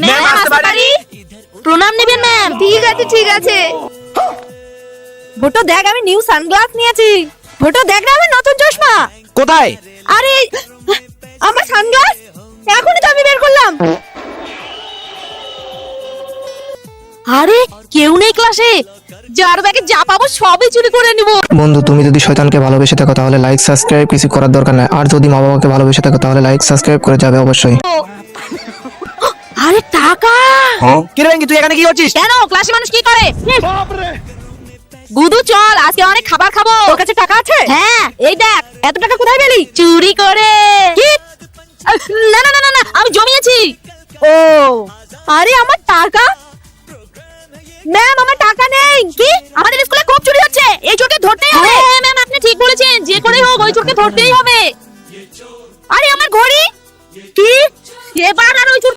Ma'am আসতে পারি? প্রণাম নেবেন ম্যাম। ঠিক আছে ঠিক আছে। ভোটো দেখ, আমি নিউ সানগ্লাস নিয়েছি। ভোটো দেখ না, আমার নতুন চশমা। কোথায়? আরে আমার সানগ্লাস এখনই তো আমি বের করলাম। আরে কেউ নেই ক্লাসে, যার ব্যাগে যা পাবো সবই চুরি করে নিব। বন্ধু, তুমি যদি শয়তানকে ভালোবেসে থাকো তাহলে লাইক সাবস্ক্রাইব কিছু করার দরকার নাই। আর যদি মা বাবাকে ভালোবেসে থাকো তাহলে লাইক সাবস্ক্রাইব করে যাবে অবশ্যই। আরে টাকা! কি রে ভেঙ্কি, তুই এখানে কি করছিস? কেন ক্লাসে মানুষ কি করে? গুদু চল, আজকে অনেক খাবার খাবো। তোর কাছে টাকা আছে? হ্যাঁ, এই দেখ, এত টাকা কোথায় পেলি? চুরি করে। কি? না না না না না, আমি জমিয়েছি। ও আরে আমার টাকা! ম্যাম আমার টাকা নেই। কি? আমাদের স্কুলে খুব চুরি হচ্ছে, এই চোরকে ধরতেই হবে। হ্যাঁ ম্যাম, আপনি ঠিক বলেছেন, যে করে হোক ওই চোরকে ধরতেই হবে। আরে আমার ঘড়ি! কি? এবার আর ওই চোর